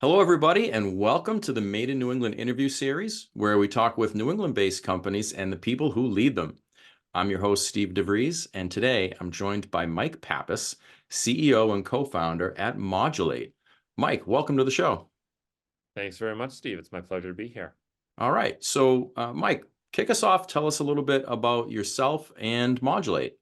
Hello, everybody, and welcome to the Made in New England interview series, where we talk with New England-based companies and the people who lead them. I'm your host, Steve DeVries, and today I'm joined by Mike Pappas, CEO and co-founder at Modulate. Mike, welcome to the show. Thanks very much, Steve. It's my pleasure to be here. All right, so Mike, kick us off. Tell us a little bit about yourself and Modulate.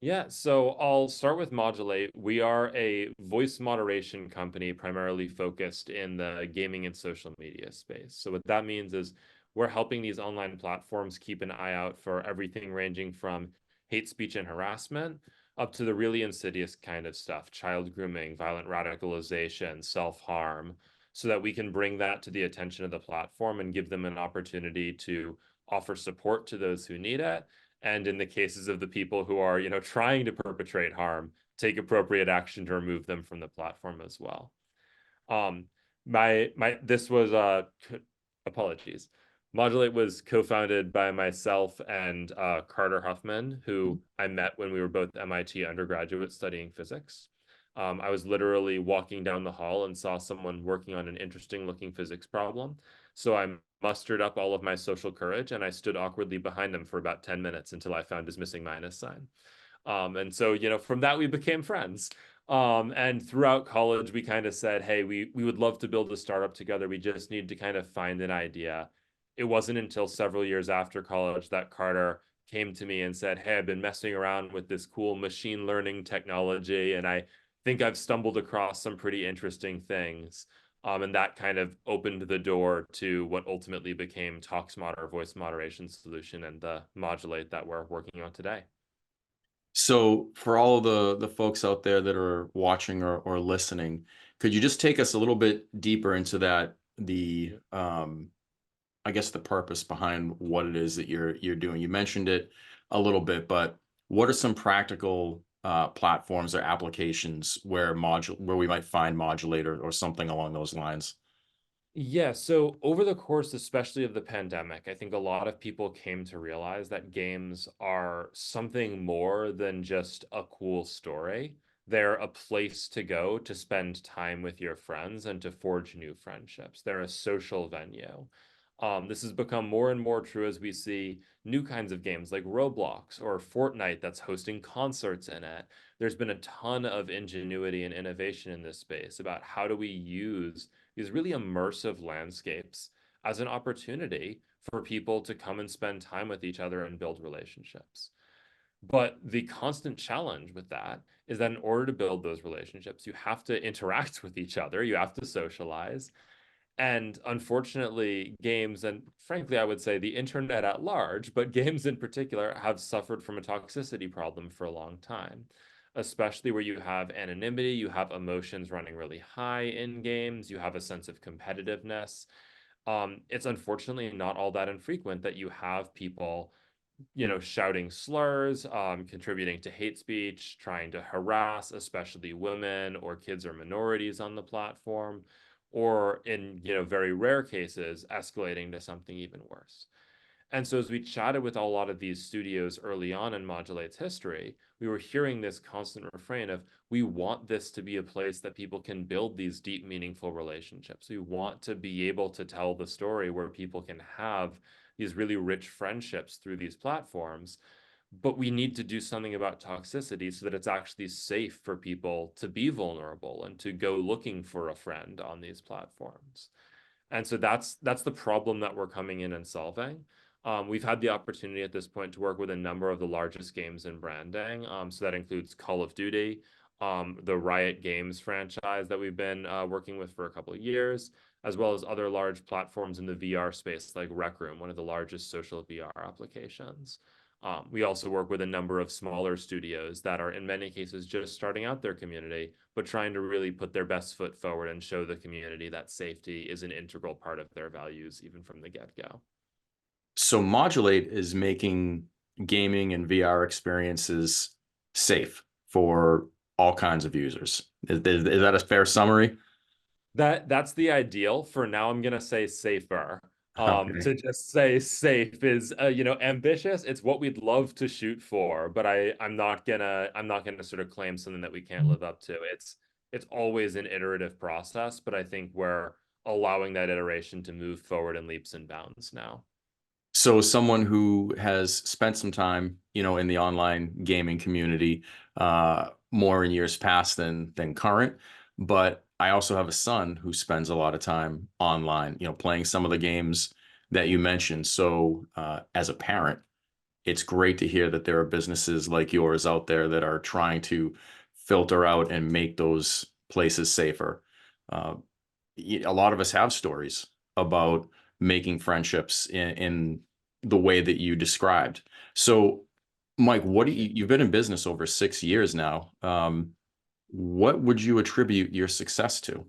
Yeah, so I'll start with Modulate. We are a voice moderation company primarily focused in the gaming and social media space. So what that means is we're helping these online platforms keep an eye out for everything ranging from hate speech and harassment up to the really insidious kind of stuff, child grooming, violent radicalization, self-harm, so that we can bring that to the attention of the platform and give them an opportunity to offer support to those who need it, and in the cases of the people who are, trying to perpetrate harm, take appropriate action to remove them from the platform as well. Um, my this was apologies. Modulate was co-founded by myself and Carter Huffman, who I met when we were both MIT undergraduates studying physics. I was literally walking down the hall and saw someone working on an interesting looking physics problem. So I mustered up all of my social courage and I stood awkwardly behind him for about 10 minutes until I found his missing minus sign. And so, from that, we became friends. And throughout college, we kind of said, hey, we would love to build a startup together. We just need to kind of find an idea. It wasn't until several years after college that Carter came to me and said, hey, I've been messing around with this cool machine learning technology, and I think I've stumbled across some pretty interesting things. And that kind of opened the door to what ultimately became TalkSmod, our voice moderation solution, and the Modulate that we're working on today. So for all of the folks out there that are watching or listening, could you just take us a little bit deeper into that, I guess the purpose behind what it is that you're doing? You mentioned it a little bit, but what are some practical platforms or applications where we might find Modulator or something along those lines? Yeah, so over the course, especially of the pandemic, I think a lot of people came to realize that games are something more than just a cool story. They're a place to go to spend time with your friends and to forge new friendships. They're a social venue. This has become more and more true as we see new kinds of games like Roblox or Fortnite that's hosting concerts in it. There's been a ton of ingenuity and innovation in this space about how do we use these really immersive landscapes as an opportunity for people to come and spend time with each other and build relationships. But the constant challenge with that is that in order to build those relationships, you have to interact with each other, you have to socialize. And unfortunately, games, and frankly, I would say the internet at large, but games in particular, have suffered from a toxicity problem for a long time, especially where you have anonymity, you have emotions running really high in games, you have a sense of competitiveness. It's unfortunately not all that infrequent that you have people, shouting slurs, contributing to hate speech, trying to harass, especially women or kids or minorities on the platform, or in, very rare cases, escalating to something even worse. And so as we chatted with a lot of these studios early on in Modulate's history, we were hearing this constant refrain of, we want this to be a place that people can build these deep, meaningful relationships. We want to be able to tell the story where people can have these really rich friendships through these platforms. But we need to do something about toxicity so that it's actually safe for people to be vulnerable and to go looking for a friend on these platforms. And so that's the problem that we're coming in and solving. We've had the opportunity at this point to work with a number of the largest games in branding. So that includes Call of Duty, the Riot Games franchise that we've been working with for a couple of years, as well as other large platforms in the VR space like Rec Room, one of the largest social VR applications. We also work with a number of smaller studios that are in many cases just starting out their community, but trying to really put their best foot forward and show the community that safety is an integral part of their values, even from the get-go. So Modulate is making gaming and VR experiences safe for all kinds of users. Is that a fair summary? That's the ideal. For now, I'm gonna say safer. Okay. To just say safe is, ambitious. It's what we'd love to shoot for, but I'm not gonna sort of claim something that we can't live up to. it's always an iterative process, but I think we're allowing that iteration to move forward in leaps and bounds now. So someone who has spent some time, in the online gaming community, more in years past than current, but I also have a son who spends a lot of time online, playing some of the games that you mentioned. So, as a parent, it's great to hear that there are businesses like yours out there that are trying to filter out and make those places safer. Uh, a lot of us have stories about making friendships in the way that you described. So, Mike, what do you've been in business over 6 years now. What would you attribute your success to?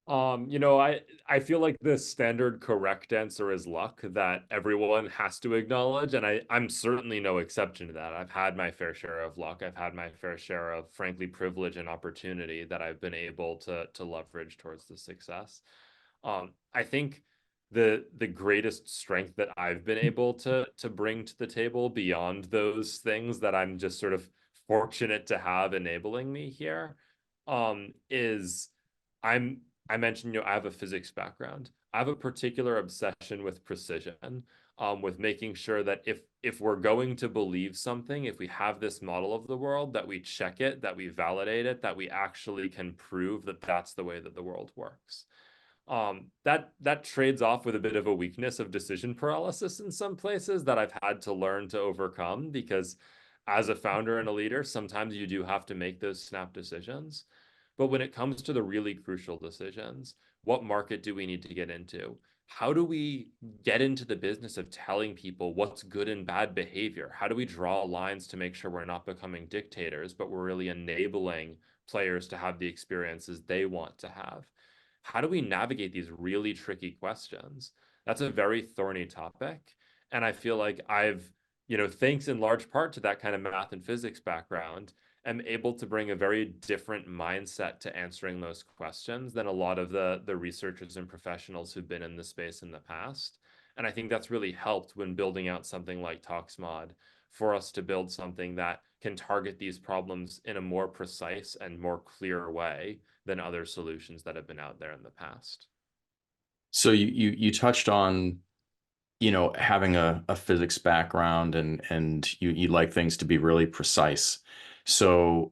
I feel like the standard correct answer is luck that everyone has to acknowledge, and I'm certainly no exception to that. I've had my fair share of luck. I've had my fair share of, frankly, privilege and opportunity that I've been able to leverage towards the success. I think the greatest strength that I've been able to bring to the table beyond those things that I'm just sort of fortunate to have enabling me here, is I'm I mentioned, I have a physics background. I have a particular obsession with precision, with making sure that if we're going to believe something, if we have this model of the world, that we check it, that we validate it, that we actually can prove that that's the way that the world works. That trades off with a bit of a weakness of decision paralysis in some places that I've had to learn to overcome, because as a founder and a leader, sometimes you do have to make those snap decisions. But when it comes to the really crucial decisions, what market do we need to get into? How do we get into the business of telling people what's good and bad behavior? How do we draw lines to make sure we're not becoming dictators, but we're really enabling players to have the experiences they want to have? How do we navigate these really tricky questions? That's a very thorny topic. And I feel like I've, thanks in large part to that kind of math and physics background, am able to bring a very different mindset to answering those questions than a lot of the researchers and professionals who've been in the space in the past. And I think that's really helped when building out something like ToxMod, for us to build something that can target these problems in a more precise and more clear way than other solutions that have been out there in the past. So you touched on, having a physics background, and you like things to be really precise. So,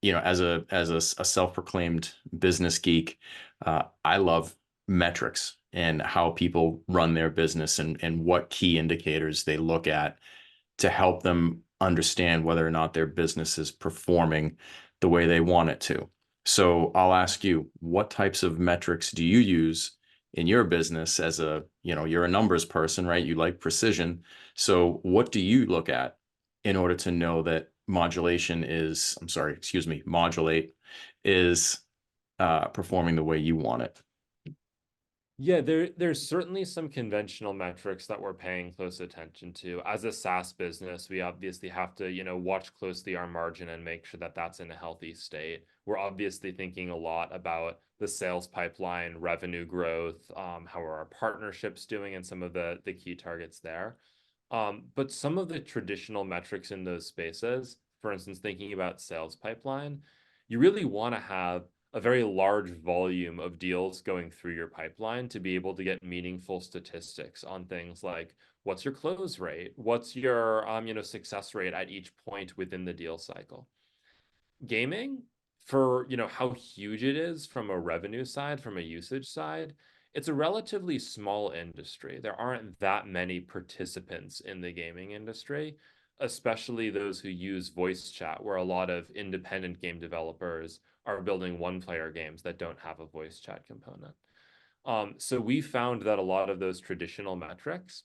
as a self-proclaimed business geek, I love metrics and how people run their business, and what key indicators they look at to help them understand whether or not their business is performing the way they want it to. So I'll ask you, what types of metrics do you use in your business? As you're a numbers person, right? You like precision. So what do you look at in order to know that Modulate is performing the way you want it? Yeah, there's certainly some conventional metrics that we're paying close attention to. As a SaaS business, we obviously have to, watch closely our margin and make sure that that's in a healthy state. We're obviously thinking a lot about the sales pipeline, revenue growth, how are our partnerships doing, and some of the key targets there. But some of the traditional metrics in those spaces, for instance, thinking about sales pipeline, you really want to have a very large volume of deals going through your pipeline to be able to get meaningful statistics on things like what's your close rate, what's your success rate at each point within the deal cycle. Gaming, for how huge it is from a revenue side, from a usage side, it's a relatively small industry. There aren't that many participants in the gaming industry, especially those who use voice chat, where a lot of independent game developers are building one-player games that don't have a voice chat component. So we found that a lot of those traditional metrics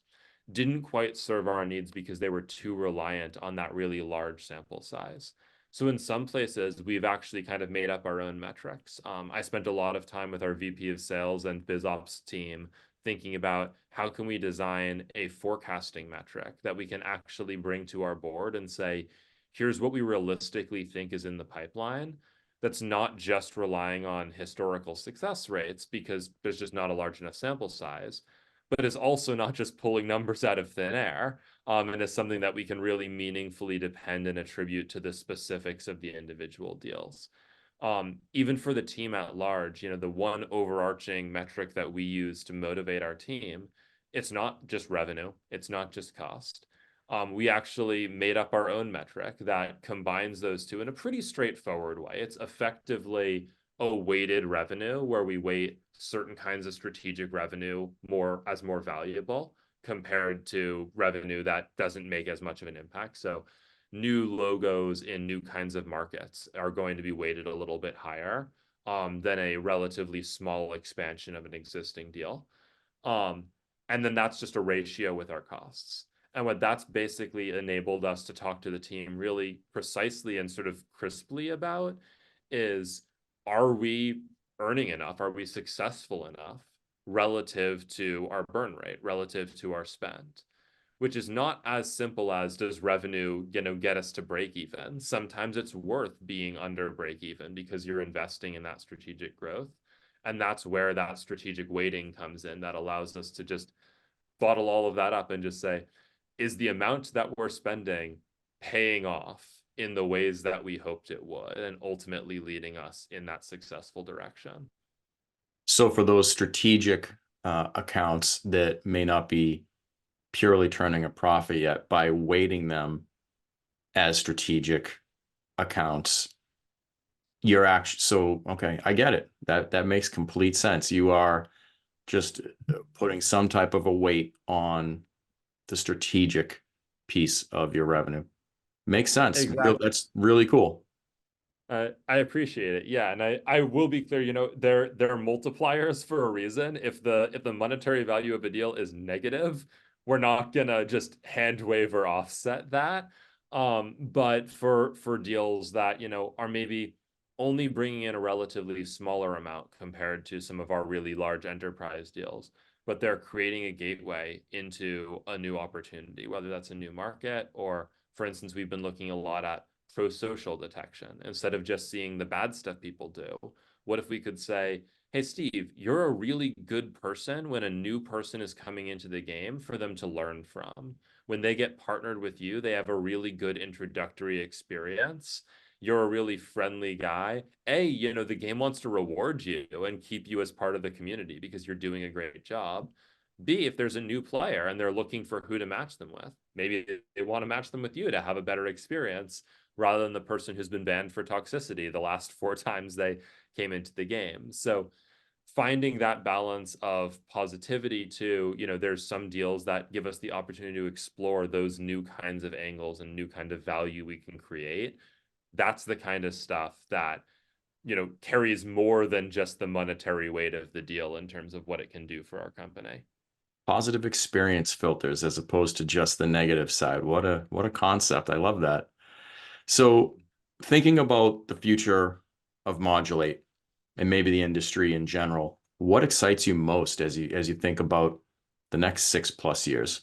didn't quite serve our needs because they were too reliant on that really large sample size. So in some places, we've actually kind of made up our own metrics. I spent a lot of time with our VP of sales and BizOps team thinking about how can we design a forecasting metric that we can actually bring to our board and say, here's what we realistically think is in the pipeline. That's not just relying on historical success rates because there's just not a large enough sample size, but is also not just pulling numbers out of thin air, and is something that we can really meaningfully depend and attribute to the specifics of the individual deals. Even for the team at large, the one overarching metric that we use to motivate our team, it's not just revenue, it's not just cost. We actually made up our own metric that combines those two in a pretty straightforward way. It's effectively a weighted revenue where we weight certain kinds of strategic revenue more valuable compared to revenue that doesn't make as much of an impact. So new logos in new kinds of markets are going to be weighted a little bit higher than a relatively small expansion of an existing deal. Um, and then that's just a ratio with our costs. And what that's basically enabled us to talk to the team really precisely and sort of crisply about is, are we earning enough? Are we successful enough relative to our burn rate, relative to our spend? Which is not as simple as, does revenue, get us to break even? Sometimes it's worth being under break even because you're investing in that strategic growth. And that's where that strategic weighting comes in that allows us to just bottle all of that up and just say, is the amount that we're spending paying off in the ways that we hoped it would, and ultimately leading us in that successful direction? So for those strategic accounts that may not be purely turning a profit yet, by weighting them as strategic accounts, you're actually, so okay, I get it. That makes complete sense. You are just putting some type of a weight on the strategic piece of your revenue. Makes sense. Exactly. That's really cool. I appreciate it. Yeah, and I will be clear, they're multipliers for a reason. If the monetary value of a deal is negative, we're not gonna just hand wave or offset that. But for deals that, are maybe only bringing in a relatively smaller amount compared to some of our really large enterprise deals, but they're creating a gateway into a new opportunity, whether that's a new market or, for instance, we've been looking a lot at pro-social detection. Instead of just seeing the bad stuff people do, what if we could say, hey, Steve, you're a really good person when a new person is coming into the game for them to learn from. When they get partnered with you, they have a really good introductory experience. You're a really friendly guy. The game wants to reward you and keep you as part of the community because you're doing a great job. B, if there's a new player and they're looking for who to match them with, maybe they want to match them with you to have a better experience rather than the person who's been banned for toxicity the last 4 times they came into the game. So finding that balance of positivity to, there's some deals that give us the opportunity to explore those new kinds of angles and new kind of value we can create. That's the kind of stuff that, carries more than just the monetary weight of the deal in terms of what it can do for our company. Positive experience filters as opposed to just the negative side. What a concept. I love that. So thinking about the future of Modulate and maybe the industry in general, what excites you most as you think about the next 6+ years?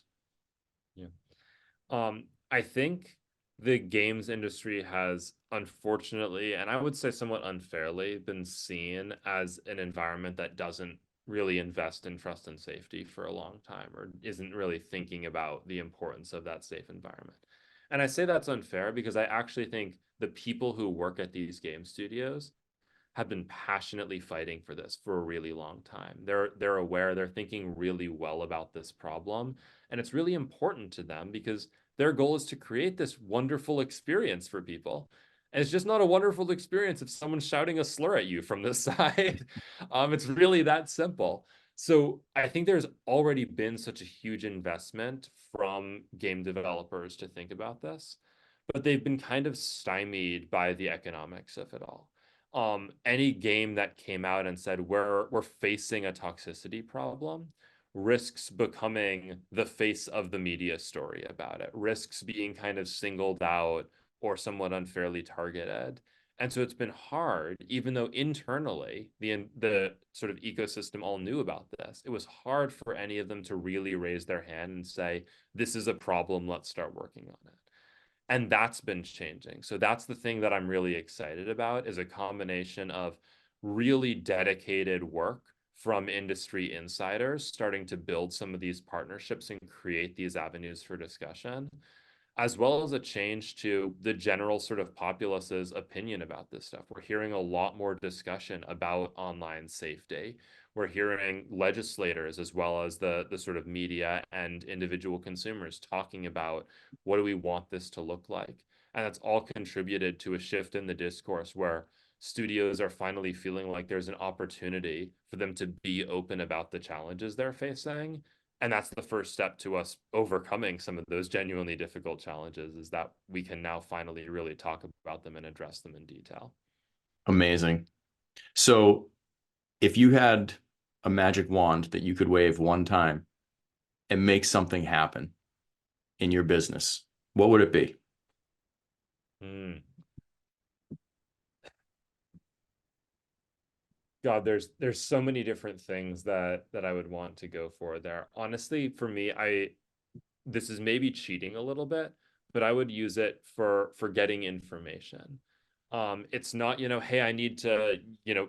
Yeah. I think the games industry has unfortunately, and I would say somewhat unfairly, been seen as an environment that doesn't really invest in trust and safety for a long time, or isn't really thinking about the importance of that safe environment. And I say that's unfair because I actually think the people who work at these game studios have been passionately fighting for this for a really long time. They're aware, they're thinking really well about this problem, and it's really important to them because their goal is to create this wonderful experience for people. And it's just not a wonderful experience if someone's shouting a slur at you from the side. It's really that simple. So I think there's already been such a huge investment from game developers to think about this, but they've been kind of stymied by the economics of it all. Any game that came out and said we're facing a toxicity problem risks becoming the face of the media story about it, risks being kind of singled out or somewhat unfairly targeted. And so it's been hard, even though internally the sort of ecosystem all knew about this. It was hard for any of them to really raise their hand and say, this is a problem, let's start working on it. And that's been changing. So that's the thing that I'm really excited about, is a combination of really dedicated work from industry insiders starting to build some of these partnerships and create these avenues for discussion, as well as a change to the general sort of populace's opinion about this stuff. We're hearing a lot more discussion about online safety. We're hearing legislators as well as the sort of media and individual consumers talking about what do we want this to look like. And that's all contributed to a shift in the discourse where studios are finally feeling like there's an opportunity for them to be open about the challenges they're facing. And that's the first step to us overcoming some of those genuinely difficult challenges, is that we can now finally really talk about them and address them in detail. Amazing. So if you had a magic wand that you could wave one time and make something happen in your business, what would it be? Hmm. God, there's so many different things that I would want to go for there. Honestly, for me, this is maybe cheating a little bit, but I would use it for getting information. It's not, hey, I need to,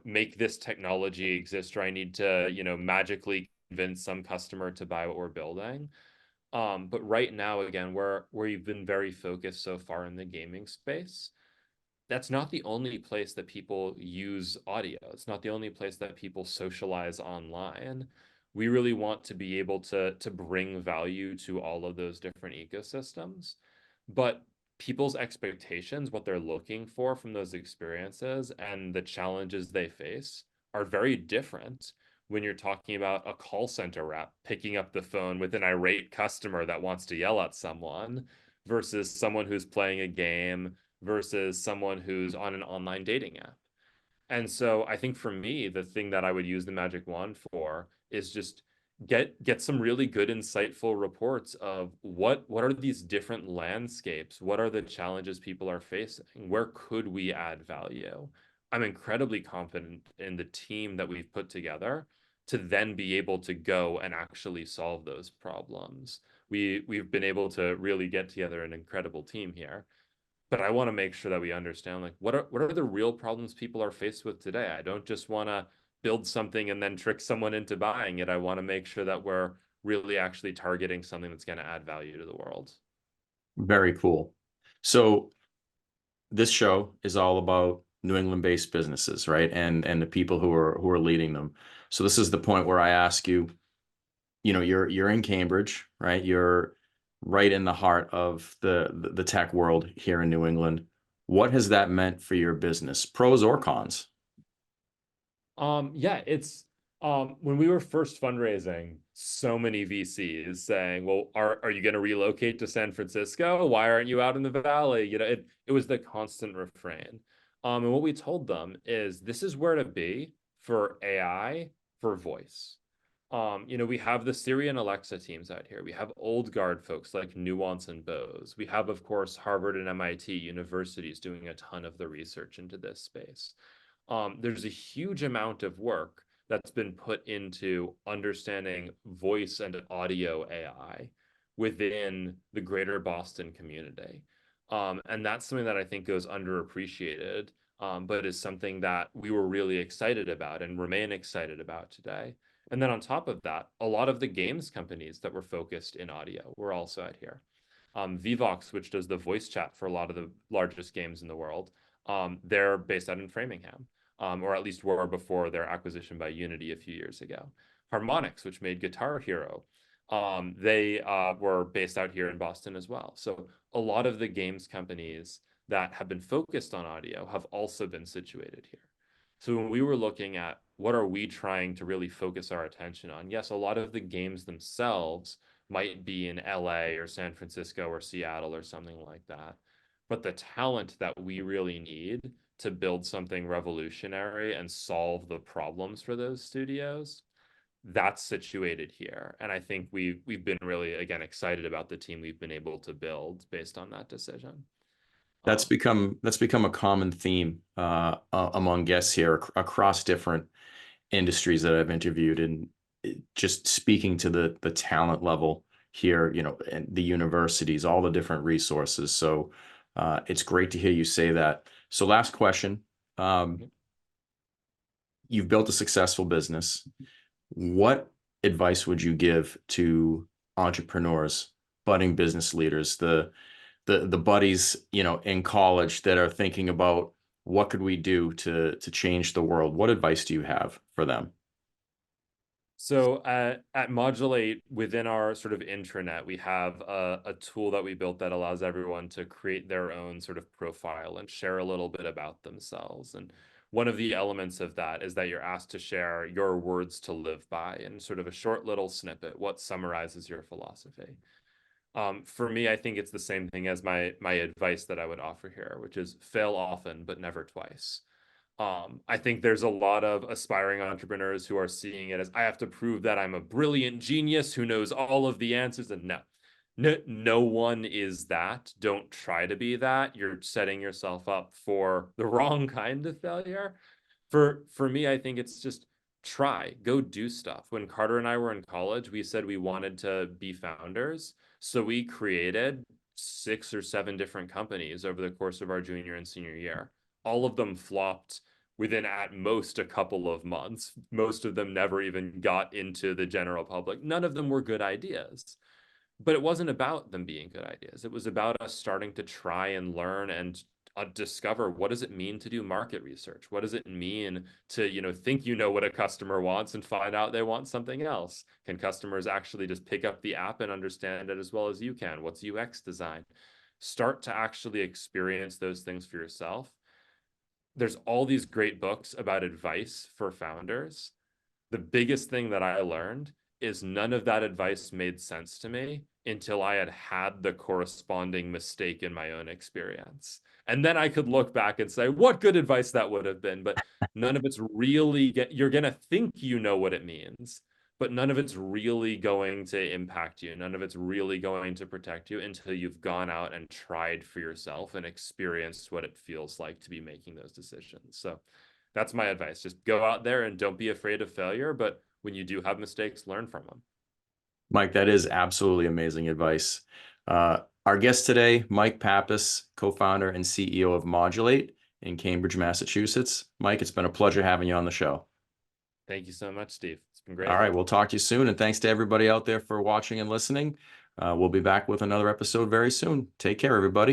make this technology exist, or I need to, magically convince some customer to buy what we're building. But right now, again, where we've been very focused so far in the gaming space, that's not the only place that people use audio. It's not the only place that people socialize online. We really want to be able to bring value to all of those different ecosystems. But people's expectations, what they're looking for from those experiences and the challenges they face are very different when you're talking about a call center rep picking up the phone with an irate customer that wants to yell at someone versus someone who's playing a game versus someone who's on an online dating app. And so I think for me, the thing that I would use the magic wand for is just get some really good, insightful reports of what are these different landscapes? What are the challenges people are facing? Where could we add value? I'm incredibly confident in the team that we've put together to then be able to go and actually solve those problems. We've been able to really get together an incredible team here, but I want to make sure that we understand, like, what are the real problems people are faced with today. I don't just want to build something and then trick someone into buying it. I want to make sure that we're really actually targeting something that's going to add value to the world. Very cool. So this show is all about New England-based businesses, right? And the people who are leading them. So this is the point where I ask you, you're in Cambridge, right? You're right in the heart of the tech world here in New England. What has that meant for your business, pros or cons? Yeah, it's when we were first fundraising, so many VCs saying, "Well, are you going to relocate to San Francisco? Why aren't you out in the valley?" It was the constant refrain. And what we told them is this is where to be for AI, for voice. We have the Siri and Alexa teams out here. We have old guard folks like Nuance and Bose. We have, of course, Harvard and MIT universities doing a ton of the research into this space. There's a huge amount of work that's been put into understanding voice and audio AI within the greater Boston community. And that's something that I think goes underappreciated, but is something that we were really excited about and remain excited about today. And then on top of that, a lot of the games companies that were focused in audio were also out here. Vivox, which does the voice chat for a lot of the largest games in the world, they're based out in Framingham, or at least were before their acquisition by Unity a few years ago. Harmonix, which made Guitar Hero, they were based out here in Boston as well. So a lot of the games companies that have been focused on audio have also been situated here. So when we were looking at what are we trying to really focus our attention on, yes, a lot of the games themselves might be in LA or San Francisco or Seattle or something like that. But the talent that we really need to build something revolutionary and solve the problems for those studios, that's situated here. And I think we've been really, again, excited about the team we've been able to build based on that decision. That's Um, become a common theme among guests here across different industries that I've interviewed, and just speaking to the talent level here, and the universities, all the different resources. So it's great to hear you say that. So last question. You've built a successful business. what advice would you give to entrepreneurs, budding business leaders, the buddies, in college that are thinking about what could we do to change the world? What advice do you have for them? So at Modulate, within our sort of intranet, we have a tool that we built that allows everyone to create their own sort of profile and share a little bit about themselves. And one of the elements of that is that you're asked to share your words to live by in sort of a short little snippet, what summarizes your philosophy. For me, I think it's the same thing as my advice that I would offer here, which is fail often, but never twice. I think there's a lot of aspiring entrepreneurs who are seeing it as I have to prove that I'm a brilliant genius who knows all of the answers. And no one is that. Don't try to be that. You're setting yourself up for the wrong kind of failure. For me, I think it's just try, go do stuff. When Carter and I were in college, we said we wanted to be founders. So we created 6 or 7 different companies over the course of our junior and senior year. All of them flopped within at most a couple of months. Most of them never even got into the general public. None of them were good ideas. But it wasn't about them being good ideas. It was about us starting to try and learn and discover what does it mean to do market research? What does it mean to, think you know what a customer wants and find out they want something else? Can customers actually just pick up the app and understand it as well as you can? What's UX design? Start to actually experience those things for yourself. There's all these great books about advice for founders. The biggest thing that I learned is none of that advice made sense to me until I had had the corresponding mistake in my own experience. And then I could look back and say, what good advice that would have been. But none of it's really, you're going to think you know what it means, but none of it's really going to impact you. None of it's really going to protect you until you've gone out and tried for yourself and experienced what it feels like to be making those decisions. So that's my advice. Just go out there and don't be afraid of failure. But when you do have mistakes, learn from them. Mike, that is absolutely amazing advice. Our guest today, Mike Pappas, co-founder and CEO of Modulate in Cambridge, Massachusetts. Mike, it's been a pleasure having you on the show. Thank you so much, Steve. It's been All great. right, we'll talk to you soon. And thanks to everybody out there for watching and listening. We'll be back with another episode very soon. Take care, everybody.